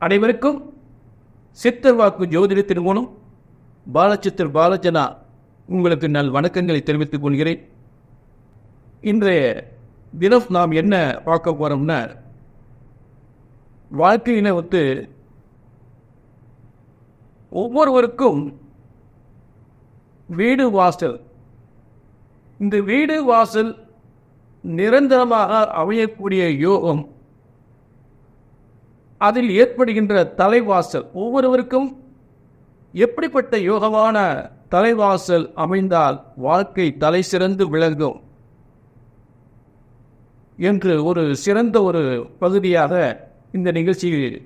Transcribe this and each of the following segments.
அனைவருக்கும் சித்தர் வாக்கு ஜோதிடத்தின் மூலம் பாலச்சித்தர் பாலஜனா உங்களுக்கு நல் வணக்கங்களை தெரிவித்துக் கொள்கிறேன். இன்றைய தினம் நாம் என்ன பார்க்க போறோம்னா, வாழ்க்கையில ஒவ்வொருவருக்கும் வீடு வாசல், இந்த வீடு வாசல் நிரந்தரமாக அமையக்கூடிய யோகம், அதில் ஏற்படுகின்ற தலைவாசல், ஒவ்வொருவருக்கும் எப்படிப்பட்ட யோகமான தலைவாசல் அமைந்தால் வாழ்க்கை தலை சிறந்து விளங்கும் என்று ஒரு சிறந்த ஒரு பகுதியாக இந்த நிகழ்ச்சியில்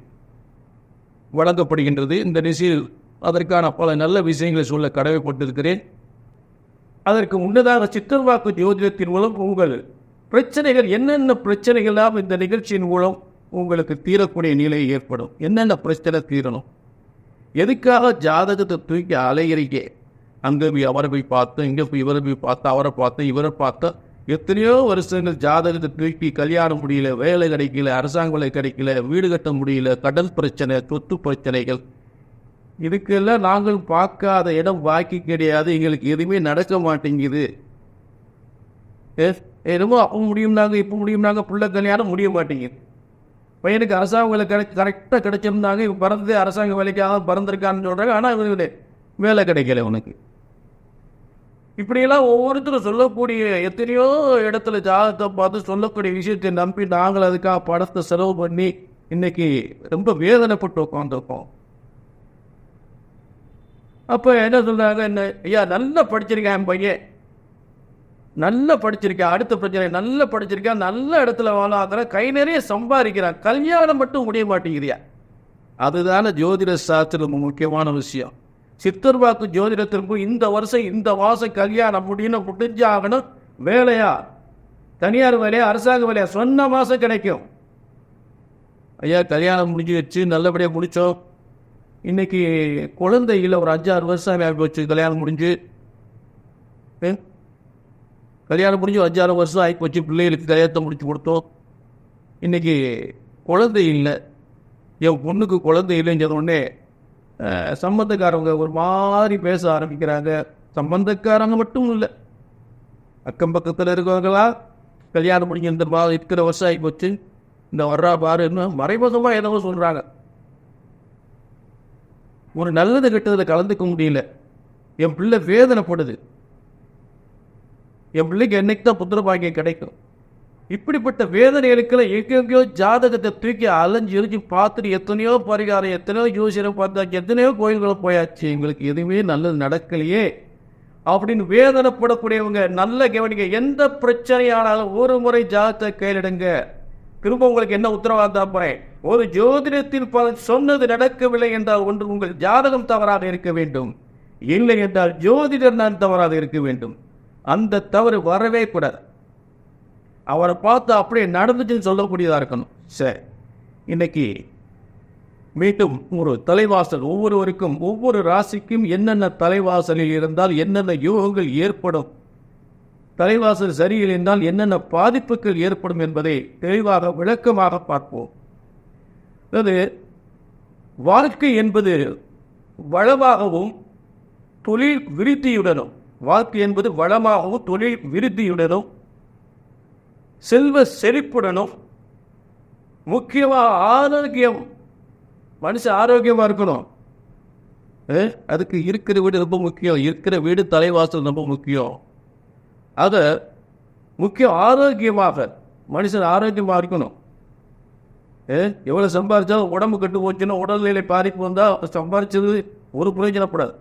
வழங்கப்படுகின்றது. இந்த நிகழ்ச்சியில் அதற்கான பல நல்ல விஷயங்களை சொல்ல கடமைப்பட்டிருக்கிறேன். அதற்கு முன்னதாக சித்தர் வாக்கு ஜோதிடத்தின் மூலம் உங்கள் பிரச்சனைகள், என்னென்ன பிரச்சனைகளாம் இந்த நிகழ்ச்சியின் மூலம் உங்களுக்கு தீரக்கூடிய நிலை ஏற்படும், என்னென்ன பிரச்சனை தீரணும், எதுக்காக ஜாதகத்தை தூக்கி அலைகிறீங்க, அங்கே போய் அவரை போய் பார்த்தோம், இங்கே போய் இவரை போய் பார்த்தா, அவரை பார்த்தோம், இவரை பார்த்தோம், எத்தனையோ வருஷங்கள் ஜாதகத்தை தூக்கி கல்யாணம் முடியல, வேலை கிடைக்கல, அரசாங்க வேலை கிடைக்கல, வீடு கட்ட முடியல, கடல் பிரச்சனை, சொத்து பிரச்சனைகள், இதுக்கெல்லாம் நாங்கள் பார்க்காத இடம் பாக்கி கிடையாது, எங்களுக்கு எதுவுமே நடக்க மாட்டேங்குது. என்னமோ அப்போ முடியும்னாங்க, இப்போ முடியும்னாங்க, பிள்ளை கல்யாணம் முடிய மாட்டேங்குது. பையனுக்கு அரசாங்க வேலை கரெக்டாக கிடைச்சிருந்தாங்க, இப்போ பிறந்தது அரசாங்க வேலைக்காக பிறந்திருக்கான்னு சொல்கிறாங்க, ஆனால் இவங்க வேலை கிடைக்கல உனக்கு. இப்படியெல்லாம் ஒவ்வொருத்தரும் சொல்லக்கூடிய எத்தனையோ இடத்துல ஜாதகத்தை பார்த்து சொல்லக்கூடிய விஷயத்தை நம்பி நாங்கள் அதுக்காக படத்தை செலவு பண்ணி இன்னைக்கு ரொம்ப வேதனைப்பட்டு உட்காந்துருக்கோம். அப்போ என்ன சொல்கிறாங்க, என்ன ஐயா நல்லா படிச்சிருக்கேன், என் பையன் நல்லா படிச்சிருக்கேன், அடுத்த பிரச்சனை நல்லா படிச்சிருக்கேன், நல்ல இடத்துல வாழாத, கை நிறைய சம்பாதிக்கிறான், கல்யாணம் மட்டும் முடிய மாட்டேங்கிறியா. அதுதான ஜோதிட சாஸ்திரம் முக்கியமான விஷயம். சித்தர் வாக்கு ஜோதிடத்திற்கும் இந்த வருஷம் இந்த மாதம் கல்யாணம் முடிஞ்சாகணும். வேலையா, தனியார் வேலையா, அரசாங்க வேலையா, சொன்ன மாதம் கிடைக்கும். ஐயா கல்யாணம் முடிஞ்சு வச்சு நல்லபடியாக முடித்தோம், இன்னைக்கு குழந்தையில் ஒரு 5-6 வருஷம் ஆகி போச்சு. கல்யாணம் முடிஞ்சு 5-6 வருஷம் ஆகி போச்சு, பிள்ளைகளுக்கு கல்யாணத்தை முடிச்சு கொடுத்தோம், இன்னைக்கு குழந்தை இல்லை. என் பொண்ணுக்கு குழந்தை இல்லைன்னு சொன்னோடனே சம்பந்தக்காரவங்க ஒரு மாதிரி பேச ஆரம்பிக்கிறாங்க. சம்பந்தக்காரங்க மட்டும் இல்லை, அக்கம் பக்கத்தில் இருக்கவங்களா கல்யாணம் முடிஞ்ச இந்த இருக்கிற வருஷம் ஆகி போச்சு, இந்த வர்றா பாரு, இன்னும் மறைமுகமாக என்னவோ சொல்கிறாங்க. ஒரு நல்லது கெட்டதில் கலந்துக்க முடியல, என் பிள்ளை வேதனைப்படுது, என் பிள்ளைக்கு என்னைக்கு தான் புத்திர பாக்கியம் கிடைக்கும். இப்படிப்பட்ட வேதனைகளுக்கெல்லாம் எங்கெங்கயோ ஜாதகத்தை தூக்கி அலைஞ்சு பார்த்துட்டு எத்தனையோ பரிகாரம், எத்தனையோ ஜோசியரை பார்த்தாச்சு, எத்தனையோ கோயில்களை போயாச்சு, எங்களுக்கு எதுவுமே நல்லது நடக்கலையே அப்படின்னு வேதனைப்படக்கூடியவங்க நல்ல கவனிங்க. எந்த பிரச்சனையானாலும் ஒரு முறை ஜாதகத்தை கையிலிடுங்க. திரும்ப உங்களுக்கு என்ன உத்தரவாதம் போறேன், ஒரு ஜோதிடத்தில் சொன்னது நடக்கவில்லை என்றால் ஒன்று உங்கள் ஜாதகம் தவறாக இருக்க வேண்டும், இல்லை என்றால் ஜோதிடர் நான் தவறாக இருக்க வேண்டும். அந்த தவறு வரவே கூடாது. அவரை பார்த்து அப்படியே நடந்துச்சுன்னு சொல்லக்கூடியதாக இருக்கணும். சரி, இன்னைக்கு மீண்டும் ஒரு தலைவாசல், ஒவ்வொருவருக்கும் ஒவ்வொரு ராசிக்கும் என்னென்ன தலைவாசலில் இருந்தால் என்னென்ன யோகங்கள் ஏற்படும், தலைவாசல் சரியில்லை என்றால் என்னென்ன பாதிப்புகள் ஏற்படும் என்பதை தெளிவாக விளக்கமாக பார்ப்போம். அதாவது வாழ்க்கை என்பது வளமாகவும் தொழில் விருத்தியுடனும், வாழ்க்கை என்பது வளமாகவும் தொழில் விருத்தியுடனும் செல்வ செழிப்புடனும், முக்கியமாக ஆரோக்கியம், மனுஷன் ஆரோக்கியமாக இருக்கணும். அதுக்கு இருக்கிற வீடு ரொம்ப முக்கியம், இருக்கிற வீடு தலைவாசல் ரொம்ப முக்கியம். அதை முக்கியம் ஆரோக்கியமாக மனுஷன் ஆரோக்கியமாக இருக்கணும். எவ்வளோ சம்பாதிச்சாலும் உடம்பு கட்டு போச்சுன்னா உடல்நிலை பாதிப்பு வந்தால் சம்பாதிச்சது ஒரு பிரயோஜனப்படாது.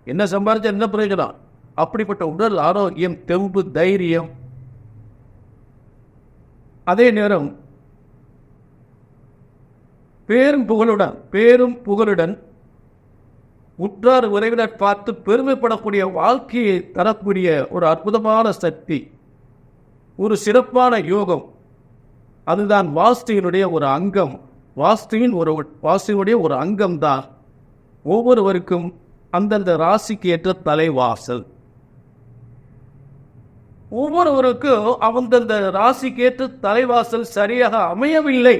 என்ன சம்பாதிச்சா என்ன பிரயோஜனம்? அப்படிப்பட்ட உடல் ஆரோக்கியம், தெம்பு, தைரியம், அதே நேரம் பேரும் புகழுடன் உற்றார் உறவினர் பார்த்து பெருமைப்படக்கூடிய வாழ்க்கையை தரக்கூடிய ஒரு அற்புதமான சக்தி, ஒரு சிறப்பான யோகம், அதுதான் வாஸ்துவினுடைய ஒரு அங்கம். வாஸ்துவினுடைய ஒரு அங்கம் தான் ஒவ்வொருவருக்கும் அந்தந்த ராசிக்கு ஏற்ற தலைவாசல். ஒவ்வொருவருக்கும் அந்தந்த ராசிக்கு ஏற்ற தலைவாசல் சரியாக அமையவில்லை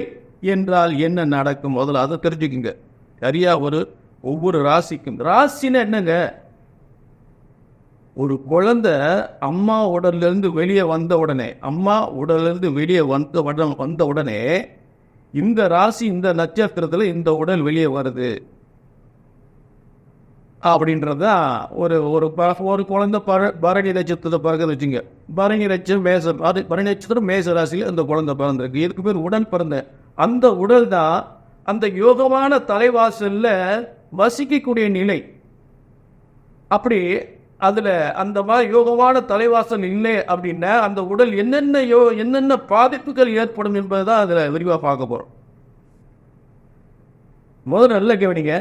என்றால் என்ன நடக்கும்? முதல்ல அதை தெரிஞ்சுக்குங்க. சரியா? ஒவ்வொரு ராசிக்கும் ராசின்னா என்னங்க? ஒரு குழந்தை அம்மா உடலிருந்து வெளியே வந்த உடனே இந்த ராசி இந்த நட்சத்திரத்தில் இந்த உடல் வெளியே வருது அப்படின்றதான் ஒரு குழந்தை பரணி நட்சத்திரத்தை பிறகுன்னு வச்சுங்க. பரணி நட்சத்திரம் மேச ராசியில் அந்த குழந்தை பிறந்திருக்கு. இதுக்கு பேர் உடன் பிறந்த அந்த உடல் தான் அந்த யோகமான தலைவாசல்ல வசிக்கக்கூடிய நிலை. அப்படி அதுல அந்த மாதிரி யோகமான தலைவாசல் இல்லை அப்படின்னா அந்த உடல் என்னென்ன பாதிப்புகள் ஏற்படும் என்பதுதான் அதுல விரிவா பார்க்க போறோம். முதல்ல நல்ல கவனிங்க.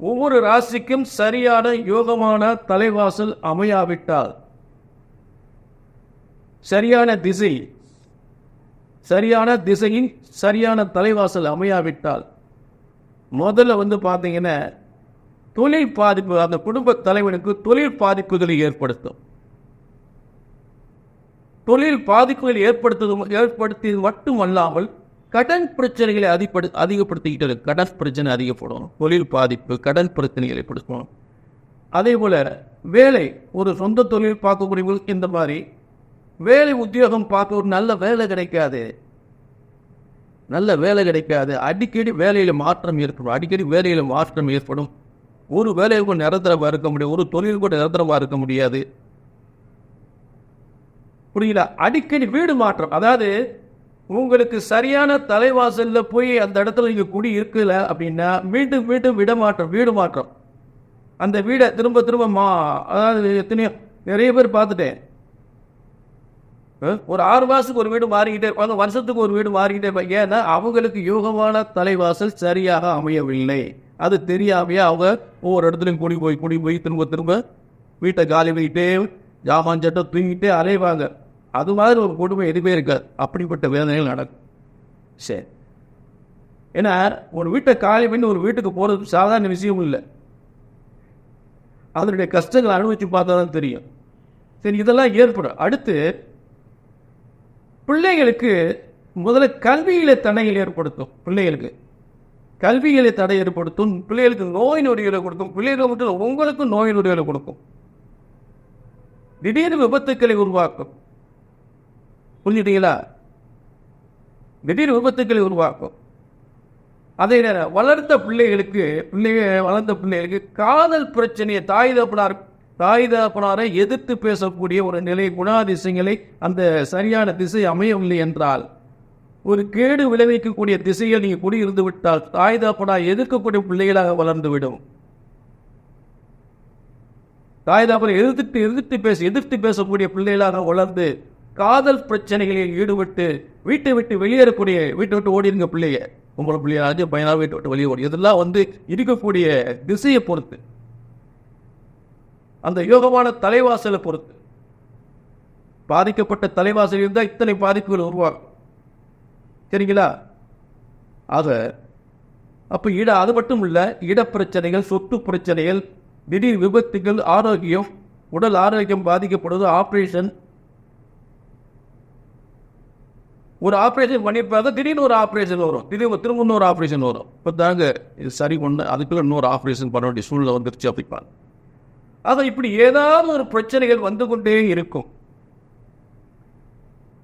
ஒவ்வொரு ராசிக்கும் சரியான யோகமான தலைவாசல் அமையாவிட்டால், சரியான திசையின் சரியான தலைவாசல் அமையாவிட்டால், முதல்ல பார்த்தீங்கன்னா தொழில் பாதிப்பு, அந்த குடும்ப தலைவனுக்கு தொழில் பாதிப்புகளை ஏற்படுத்தும். தொழில் பாதிப்புகள் ஏற்படுத்தியது மட்டுமல்லாமல் கடன் பிரச்சனைகளை அதிகப்படுத்திக்கிட்டு இருக்கு. கடன் பிரச்சனை அதிகப்படும், தொழில் பாதிப்பு, கடன் பிரச்சனைகளை ஏற்படுத்தும். அதே போல வேலை, ஒரு சொந்த தொழில் பார்க்கக்கூடியவங்களுக்கு இந்த மாதிரி வேலை உத்தியோகம் பார்க்க ஒரு நல்ல வேலை கிடைக்காது. அடிக்கடி வேலையில மாற்றம் ஏற்படும். ஒரு வேலையில் கூட நிரந்தரமாக இருக்க முடியாது, ஒரு தொழில் கூட நிரந்தரமாக இருக்க முடியாது. புரியல? அடிக்கடி வீடு மாற்றம். அதாவது உங்களுக்கு சரியான தலைவாசல்ல போய் அந்த இடத்துல நீங்க குடி இருக்கல அப்படின்னா மீண்டும் வீடு மாற்றம். அந்த வீடை திரும்ப அதாவது எத்தனையோ நிறைய பேர் பார்த்துட்டேன். ஒரு 6 மாசத்துக்கு ஒரு வீடு மாறிக்கிட்டே இருப்பாங்க, வருஷத்துக்கு ஒரு வீடு மாறிக்கிட்டே இருப்பாங்க. ஏன்னா அவங்களுக்கு யோகமான தலைவாசல் சரியாக அமையவில்லை. அது தெரியாமையே அவங்க ஒவ்வொரு இடத்துலையும் குடி போய் திரும்ப வீட்டை காலி பண்ணிக்கிட்டே ஜாமான் சட்டை தூங்கிட்டே அலைவாங்க. அது மாதிரி ஒரு குடும்பம் எதுவுமே இருக்காது. அப்படிப்பட்ட வேதனைகள் நடக்கும். சரி, ஏன்னா ஒரு வீட்டை காலி பண்ணி ஒரு வீட்டுக்கு போகிறது சாதாரண விஷயம் இல்லை. அதனுடைய கஷ்டங்களை அனுபவித்து பார்த்தா தான் தெரியும். சரி, இதெல்லாம் ஏற்படும். அடுத்து பிள்ளைகளுக்கு முதல்ல கல்வியில தடைகள் ஏற்படுத்தும். பிள்ளைகளுக்கு நோய் நொடிகளை கொடுக்கும். பிள்ளைகள் மட்டும் உங்களுக்கும் நோய் நொடிகளை கொடுக்கும். திடீர் விபத்துக்களை உருவாக்கும். புரிஞ்சுட்டீங்களா? திடீர் விபத்துக்களை உருவாக்கும். அதே நேரம் வளர்ந்த பிள்ளைகளுக்கு காதல் பிரச்சனையை தாய் தகப்பனாரை எதிர்த்து பேசக்கூடிய ஒரு நிலை, குணாதிசயங்களை அந்த சரியான திசை அமையவில்லை என்றால், ஒரு கேடு விளைவிக்கக்கூடிய திசையில் நீங்க குடியிருந்து விட்டால் தாய் தகப்பனார் எதிர்க்கக்கூடிய பிள்ளைகளாக வளர்ந்து விடும். தாய் தகப்பனை எதிர்த்து பேசக்கூடிய பிள்ளைகளாக வளர்ந்து காதல் பிரச்சனைகளில் ஈடுபட்டு வீட்டை விட்டு ஓடிருங்க பிள்ளைய. உங்களை பிள்ளையாச்சு பையனாக வீட்டை விட்டு வெளியே ஓடி. இதெல்லாம் இருக்கக்கூடிய திசையை பொறுத்து, அந்த யோகமான தலைவாசலை பொறுத்து. பாதிக்கப்பட்ட தலைவாசல் இருந்தால் இத்தனை பாதிப்புகள் உருவாகும். சரிங்களா? அப்ப அது மட்டும் இல்ல, இடப்பிரச்சனைகள், சொத்து பிரச்சனைகள், திடீர் விபத்துகள், உடல் ஆரோக்கியம் பாதிக்கப்படுவது, ஆபரேஷன். ஒரு ஆபரேஷன் பண்ணியிருப்பாங்க, திடீர்னு ஒரு ஆபரேஷன் வரும், திரும்ப இன்னொரு ஆபரேஷன் வரும். இப்போ தாங்க இது சரி பண்ண அதுக்குள்ள இன்னொரு ஆபரேஷன் பண்ண வேண்டிய சூழ்நிலை வந்துருச்சு அப்படிப்பாங்க. இப்படி ஏதாவது ஒரு பிரச்சனைகள் வந்து கொண்டே இருக்கும்.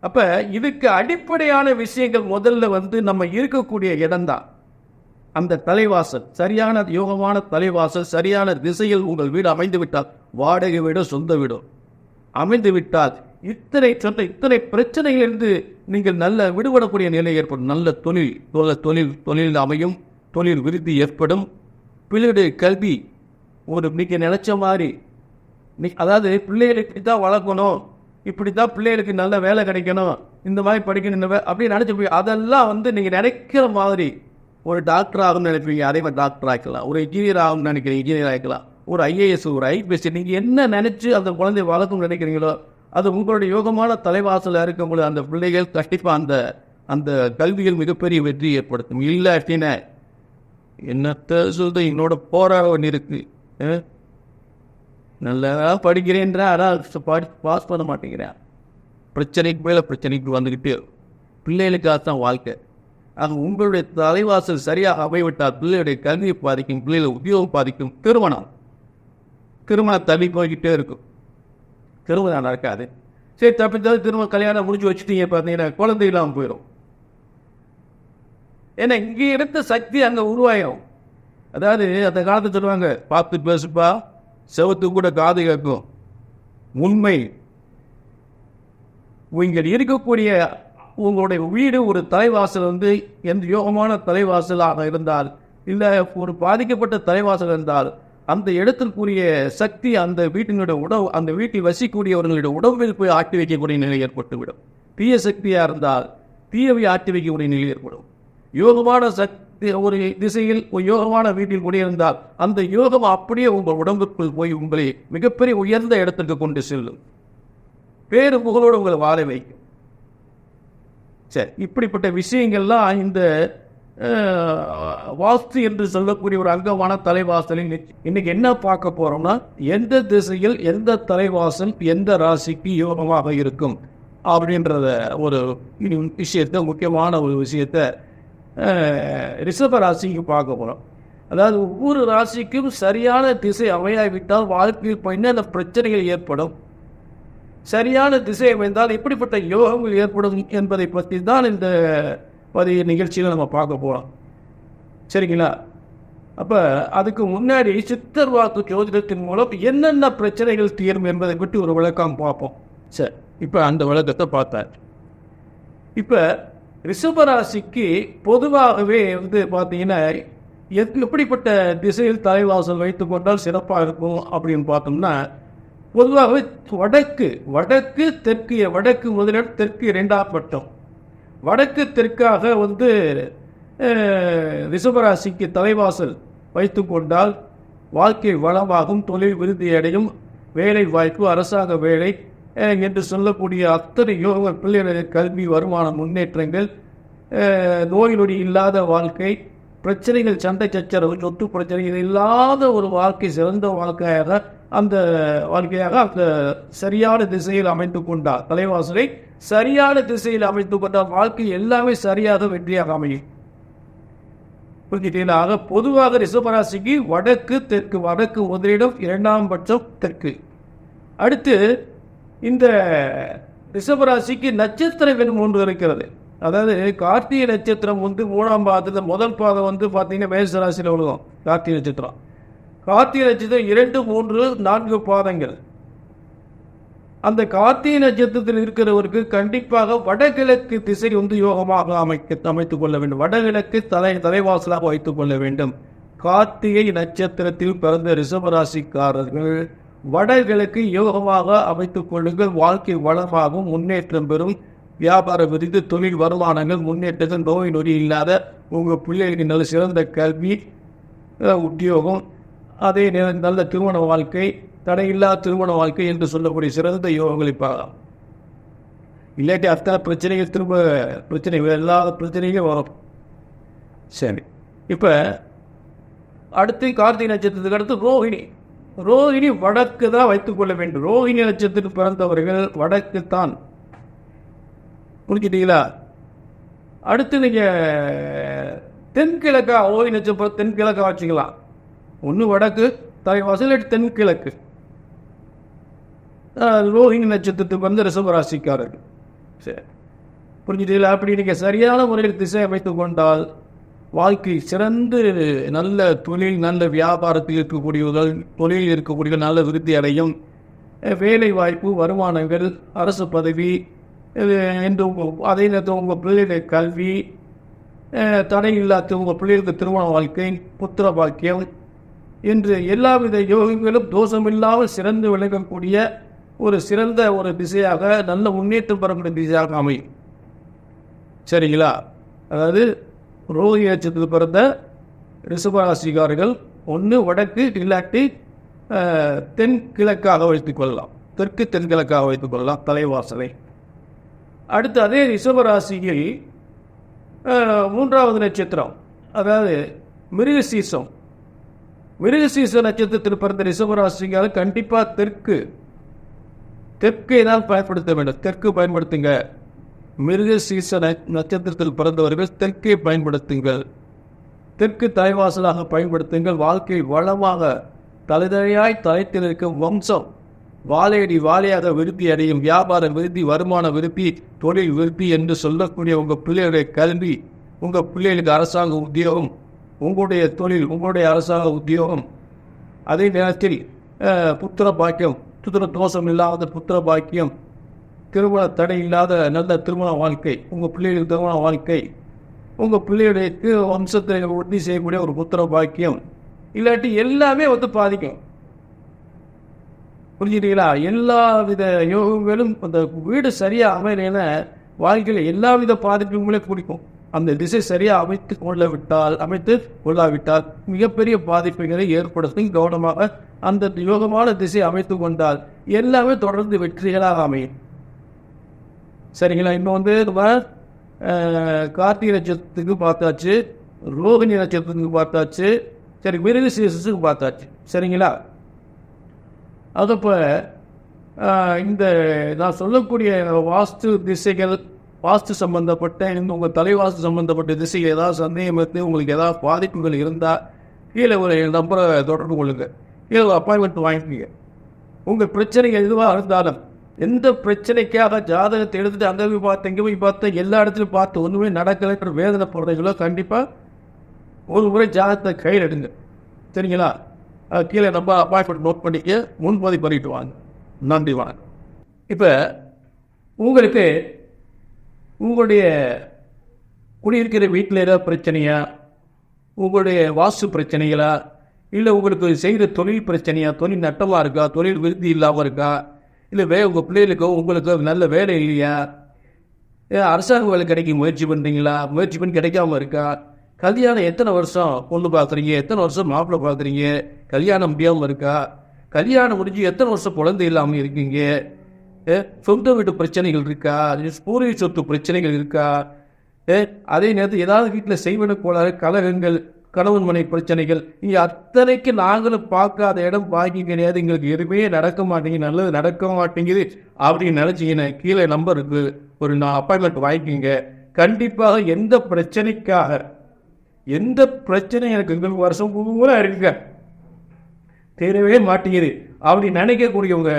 அப்ப இதுக்கு அடிப்படையான விஷயங்கள் முதல்ல நம்ம இருக்கக்கூடிய இடம்தான் அந்த தலைவாசல். சரியான யோகமான தலைவாசல், சரியான திசையில் உங்கள் வீடு அமைந்து விட்டால், வாடகை வீடோ சொந்த வீடோ அமைந்து விட்டால், இத்தனை பிரச்சனைகளிலிருந்து நீங்கள் நல்ல விடுபடக்கூடிய நிலை ஏற்படும். நல்ல தொழில் அமையும், தொழில் விருத்தி ஏற்படும். பிள்ளைகளுடைய கல்வி நீங்க நினைச்ச மாதிரி, அதாவது பிள்ளைகளுக்கு தான் வளர்க்கணும், இப்படித்தான் பிள்ளைகளுக்கு நல்ல வேலை கிடைக்கணும், இந்த மாதிரி படிக்கணும் அப்படின்னு நினைச்சு போய் அதெல்லாம் நீங்க நினைக்கிற மாதிரி ஒரு டாக்டர் ஆகும்னு நினைப்பீங்க, அதே மாதிரி டாக்டர் ஆக்கலாம். ஒரு இன்ஜினியர் ஆகும்னு நினைக்கிறீங்க, இன்ஜினியர் ஆகிக்கலாம். ஒரு ஐஏஎஸ், ஒரு ஐபிஎஸ், நீங்க என்ன நினைச்சு அந்த குழந்தைய வளர்க்கணும்னு நினைக்கிறீங்களோ அது உங்களுடைய யோகமான தலைவாசல இருக்கும்போது அந்த பிள்ளைகள் கண்டிப்பா அந்த கல்வியில் மிகப்பெரிய வெற்றி ஏற்படுத்தும். இல்லாட்டின என்னத்த சொல்ற, என்னோட போராட்டம் இருக்கு, நல்லா படிக்கிறேன்ற, ஆனால் பாஸ் பண்ண மாட்டேங்கிறேன், பிரச்சனைக்கு மேல பிரச்சனைக்கு வந்துகிட்டே. பிள்ளைகளுக்காகத்தான் வாழ்க்கை. அது உங்களுடைய தலைவாசல் சரியாக அமைவிட்டால் பிள்ளைகளுடைய கல்வியை பாதிக்கும், பிள்ளைகள் உத்தியோகம் பாதிக்கும். திருமணம் தள்ளி போய்கிட்டே இருக்கும், திருமணம் நடக்காது. சரி, தப்பித்தாவது திருமணம் கல்யாணம் முடிஞ்சு வச்சுட்டீங்க, பார்த்தீங்கன்னா குழந்தை இல்லாமல் போயிடும். ஏன்னா இங்கே இருந்த சக்தி அங்கே உருவாயிடும். அதாவது அந்த காலத்தை சொல்லுவாங்க, பார்த்து பேசுப்பா செவத்து கூட காது கேட்கும். உண்மை. இங்கே இருக்கக்கூடிய உங்களுடைய வீடு ஒரு தலைவாசல் எந்த யோகமான தலைவாசலாக இருந்தால், இல்லை ஒரு பாதிக்கப்பட்ட தலைவாசல் இருந்தால், அந்த இடத்திற்குரிய சக்தி அந்த வீட்டினுடைய அந்த வீட்டில் வசிக்கூடியவர்களுடைய உடம்பில் போய் ஆட்டி வைக்கக்கூடிய நிலை ஏற்பட்டுவிடும். தீய சக்தியாக இருந்தால் தீயவை ஆட்டி வைக்கக்கூடிய நிலை ஏற்படும். யோகமான சக்தி ஒரு திசையில் ஒரு யோகமான வீட்டில் குடியிருந்தால் அந்த யோகம் அப்படியே உங்கள் உடம்புக்குள் போய் உங்களை மிகப்பெரிய உயர்ந்த இடத்திற்கு கொண்டு செல்லும், பேரு புகழோடு உங்களை வாழ வைக்கும். சரி, இப்படிப்பட்ட விஷயங்கள்லாம் இந்த வாஸ்து என்று சொல்லக்கூடிய ஒரு அங்கமான தலைவாசலில் இன்னைக்கு என்ன பார்க்க போறோம்னா, எந்த திசையில் எந்த தலைவாசல் எந்த ராசிக்கு யோகமாக இருக்கும் அப்படின்றத ஒரு விஷயத்த, முக்கியமான ஒரு விஷயத்த ரிஷப ராசிக்கு பார்க்க போறோம். அதாவது ஒவ்வொரு ராசிக்கும் சரியான திசை அமையாவிட்டால் வாழ்க்கையில் என்னென்ன பிரச்சனைகள் ஏற்படும், சரியான திசை அமைந்தால் எப்படிப்பட்ட யோகங்கள் ஏற்படும் என்பதை பற்றி தான் இந்த நிகழ்ச்சியில் நம்ம பார்க்க போகிறோம். சரிங்களா? அப்போ அதுக்கு முன்னாடி சித்தர் வாக்கு ஜோதிடத்தின் மூலம் என்னென்ன பிரச்சனைகள் தீரும் என்பதை பற்றி ஒரு விளக்கம் பார்ப்போம். சரி, இப்போ அந்த விளக்கத்தை பார்த்தார். இப்போ ரிஷபராசிக்கு பொதுவாகவே பார்த்தீங்கன்னா எப்படிப்பட்ட திசையில் தலைவாசல் வைத்து கொண்டால் சிறப்பாக இருக்கும் அப்படின்னு பார்த்தோம்னா, பொதுவாகவே வடக்கு தெற்கு, வடக்கு முதலிடம், தெற்கு இரண்டாம் பட்டம். வடக்கு தெற்காக ரிஷபராசிக்கு தலைவாசல் வைத்து கொண்டால் வாழ்க்கை வளமாகும், தொழில் விருத்தியடையும், வேலை வாய்ப்பு, அரசாங்க வேலை என்று சொல்லக்கூடிய அத்தனை யோக, பிள்ளைகளுடைய கல்வி, வருமான முன்னேற்றங்கள், நோய் நொடி இல்லாத வாழ்க்கை, பிரச்சனைகள், சண்டை சச்சரவு, சொத்து பிரச்சனைகள் இல்லாத ஒரு வாழ்க்கை, சிறந்த வாழ்க்கையாக அந்த சரியான திசையில் அமைத்து கொண்டார். தலைவாசலை சரியான திசையில் அமைத்து கொண்டால் வாழ்க்கை எல்லாமே சரியாக வெற்றியாக அமையும். புரிஞ்சுட்டீங்களா? ஆக பொதுவாக ரிஷபராசிக்கு வடக்கு தெற்கு, வடக்கு முதலிடம், இரண்டாம் பட்சம் தெற்கு. அடுத்து இந்த ரிஷபராசிக்கு நட்சத்திரங்கள் 3 இருக்கிறது. அதாவது கார்த்திகை நட்சத்திரம் 3ஆம் பாதத்தில் முதல் பாதம் பார்த்தீங்கன்னா மேஷராசியில் விழுகும். கார்த்திகை நட்சத்திரம் 2, 3, 4 பாதங்கள். அந்த கார்த்திகை நட்சத்திரத்தில் இருக்கிறவருக்கு கண்டிப்பாக வடகிழக்கு திசை யோகமாக அமைத்துக் கொள்ள வேண்டும். வடகிழக்கு தலைவாசலாக வைத்துக் கொள்ள வேண்டும். கார்த்திகை நட்சத்திரத்தில் பிறந்த ரிஷபராசிக்காரர்கள் வடகிழக்கு யோகமாக அமைத்துக் கொள்ளுங்கள். வாழ்க்கை வளமாகவும், முன்னேற்றம் பெறும், வியாபார விருது, தொழில் வருமானங்கள், முன்னேற்றங்கள், நோய் நொடி இல்லாத உங்கள் பிள்ளைகளுக்கு நல்ல சிறந்த கல்வி, உத்தியோகம், அதே நேரம் நல்ல திருமண வாழ்க்கை, தடையில்லா திருமண வாழ்க்கை என்று சொல்லக்கூடிய சிறந்த யோகங்களை பார்க்கலாம். இல்லாட்டி அத்தனை பிரச்சனைகள், பிரச்சனைகள் எல்லா பிரச்சனையும் வரும். சரி, இப்போ அடுத்து கார்த்திகை நட்சத்திரத்துக்கு அடுத்து ரோஹிணி வடக்கு தான் வைத்துக் கொள்ள வேண்டும். ரோஹிணி நட்சத்திரத்தில் பிறந்தவர்கள் வடக்கு தான். புரிஞ்சுட்டீங்களா? அடுத்து நீங்கள் தென்கிழக்கா, ரோஹிணி நட்சத்திரம் தென்கிழக்கா வச்சுக்கலாம். ஒன்று வடக்கு தலைவாசல், தென்கிழக்கு. ரோஹிணி நட்சத்திரத்துக்கு வந்து ரிஷபராசிக்காரர்கள். சரி, புரிஞ்சுட்டீங்களா? அப்படி நீங்கள் சரியான முறையில் திசை அமைத்துக் கொண்டால் வாழ்க்கை சிறந்து நல்ல தொழில், நல்ல வியாபாரத்தில் இருக்கக்கூடியவர்கள், தொழிலில் இருக்கக்கூடியவர்கள் நல்ல விருத்தி அடையும், வேலை வாய்ப்பு, வருமானங்கள், அரசு பதவி என்று அதே நேரத்தில் உங்கள் பிள்ளைகளுடைய கல்வி, தடை இல்லாத உங்கள் பிள்ளைகளுக்கு திருமண வாழ்க்கை, புத்திர பாக்கியம் என்று எல்லாவித யோகங்களும் தோஷமில்லாமல் சிறந்து விளங்கக்கூடிய ஒரு சிறந்த ஒரு திசையாக, நல்ல முன்னேற்றம் பெறக்கூடிய திசையாக அமையும். சரிங்களா? அதாவது ரோஹிணி நட்சத்திரத்தில் பிறந்த ரிஷபராசிக்காரர்கள் ஒன்று வடக்கு இல்லாட்டி தென்கிழக்காக வைத்துக் கொள்ளலாம், தெற்கு தென்கிழக்காக வைத்துக் கொள்ளலாம் தலைவாசலை. அடுத்து அதே ரிஷபராசியில் 3வது நட்சத்திரம், அதாவது மிருகசீசம் நட்சத்திரத்தில் பிறந்த ரிஷபராசிக்காரர்கள் கண்டிப்பாக தெற்கை தான் பயன்படுத்த வேண்டும். தெற்கு பயன்படுத்துங்க. மிருக சீச நட்சத்திரத்தில் பிறந்தவர்கள் தெற்கே பயன்படுத்துங்கள். தெற்கு தலைவாசலாக பயன்படுத்துங்கள். வாழ்க்கை வளமாக தலைதழையாய் தலைத்தில் இருக்கும் வம்சம் வாழையடி வாழையாக விருத்தி அடையும். வியாபார விருத்தி, வருமான விருத்தி, தொழில் விருத்தி என்று சொல்லக்கூடிய உங்கள் பிள்ளைகளுடைய கல்வி, உங்கள் பிள்ளைகளுக்கு அரசாங்க உத்தியோகம், உங்களுடைய தொழில், உங்களுடைய அரசாங்க உத்தியோகம், அதே நேரத்தில் புத்திர பாக்கியம், புத்திர தோஷம் இல்லாத புத்திர பாக்கியம், திருமண தடை இல்லாத நல்ல திருமண வாழ்க்கை, உங்கள் பிள்ளைகளுக்கு திருமண வாழ்க்கை, உங்கள் பிள்ளைகளுக்கு வம்சத்தை உறுதி செய்யக்கூடிய ஒரு புத்திர பாக்கியம், இல்லாட்டி எல்லாமே பாதிக்கும். புரிஞ்சுட்டீங்களா? எல்லா வித யோகங்களும் அந்த வீடு சரியாக அமையலைன்னா வாழ்க்கையில் எல்லா வித பாதிப்புகளே பிடிக்கும். அந்த திசை சரியாக அமைத்து கொள்ளாவிட்டால் மிகப்பெரிய பாதிப்புகளை ஏற்படுத்தும். கவனமாக அந்த யோகமான திசை அமைத்து கொண்டால் எல்லாமே தொடர்ந்து வெற்றிகளாக அமையும். சரிங்களா? இப்போ நம்ம கார்த்திகை நட்சத்திரத்துக்கு பார்த்தாச்சு, ரோகிணி நட்சத்திரத்துக்கு பார்த்தாச்சு, சரி, மிருக சீசத்துக்கு பார்த்தாச்சு. சரிங்களா? அதப்போ இந்த நான் சொல்லக்கூடிய வாஸ்து திசைகள், வாஸ்து சம்பந்தப்பட்ட உங்கள் தலைவாஸ்து சம்பந்தப்பட்ட திசைகள் ஏதாவது சந்தேகம் இருந்து உங்களுக்கு ஏதாவது பாதிப்புகள் இருந்தால் கீழே ஒரு நம்பரை தொடர்பு கொள்ளுங்கள். கீழே ஒரு அப்பாயின்மெண்ட் வாங்கிக்கோங்க. உங்கள் பிரச்சனைகள் எதுவாக இருந்தாலும், எந்த பிரச்சனைக்காக ஜாதகத்தை எடுத்துகிட்டு அங்கே போய் பார்த்தேன் இங்கே போய் பார்த்தேன் எல்லா இடத்துலையும் பார்த்து ஒன்றுமே நடக்கலைன்ற வேதனை போடுறீங்களோ கண்டிப்பாக ஒரு முறை ஜாதகத்தை கையில் எடுங்க. சரிங்களா? கீழே நம்ம அப்பாயின்மெண்ட் நோட் பண்ணிக்க, முன்பதிவு பண்ணிட்டு வாங்க. நன்றி, வணக்கம். இப்போ உங்களுக்கு உங்களுடைய குடியிருக்கிற வீட்டில் ஏதாவது பிரச்சனையா, உங்களுடைய வாஸ்து பிரச்சனைகளா, இல்லை உங்களுக்கு செய்கிற தொழில் பிரச்சனையா, தொழில் நட்டமாக இருக்கா, தொழில் விருத்தி இல்லாமல் இருக்கா, இல்லை உங்கள் பிள்ளைகளுக்கோ உங்களுக்கு நல்ல வேலை இல்லையா, அரசாங்க வேலை கிடைக்க முயற்சி பண்ணுறீங்களா, முயற்சி பண்ணி கிடைக்காம இருக்கா, கல்யாணம் எத்தனை வருஷம் பொண்ணு பார்க்குறீங்க, எத்தனை வருஷம் மாப்பிள்ளை பார்க்குறீங்க, கல்யாணம் முடியாமல் இருக்கா, கல்யாணம் முடிஞ்சு எத்தனை வருஷம் குழந்தை இல்லாமல் இருக்கீங்க, சொந்த வீட்டு பிரச்சனைகள் இருக்கா, பூர்வீக சொத்து பிரச்சனைகள் இருக்கா, அதே நேரத்தில் ஏதாவது வீட்டில் செய்வன கோளாறு, கலகங்கள், கணவன் மனை பிரச்சனைகள், இங்கே அத்தனைக்கு நாங்களும் பார்க்காத இடம் பாக்கி கிடையாது, எங்களுக்கு எதுவுமே நடக்க மாட்டேங்குது, நல்லது நடக்க மாட்டேங்குது அப்படின்னு நினச்சிங்கன்னா கீழே நம்பருக்கு ஒரு அப்பாயின்மெண்ட் வாங்கிக்கிங்க. கண்டிப்பாக எந்த பிரச்சனைக்காக, எந்த பிரச்சனை எனக்கு இந்த வருஷம் பூரா இருக்குங்க தெரியவே மாட்டேங்குது அப்படி நினைக்கக்கூடியவங்க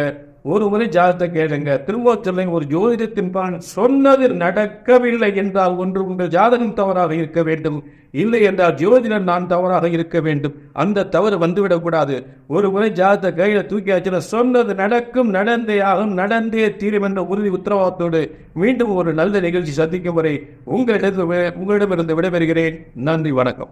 ஒரு முறை ஜாதகத்தை கேளுங்க. திரும்ப சொல்லுங்க, ஒரு ஜோதிடத்தின் பலன் சொன்னது நடக்கவில்லை என்றால் ஒன்று உங்கள் ஜாதகம் தவறாக இருக்க வேண்டும், இல்லை என்றால் ஜோதிடர் நான் தவறாக இருக்க வேண்டும். அந்த தவறு வந்துவிடக்கூடாது. ஒரு முறை ஜாதகத்தை கையில் தூக்கியாச்சுன்னா சொன்னது நடக்கும், நடந்தே ஆகும், நடந்தே தீரும் என்ற உறுதி உத்தரவாதத்தோடு மீண்டும் ஒரு நல்ல நிகழ்ச்சி சந்திக்கும் வரை உங்களிடமிருந்து விடைபெறுகிறேன். நன்றி, வணக்கம்.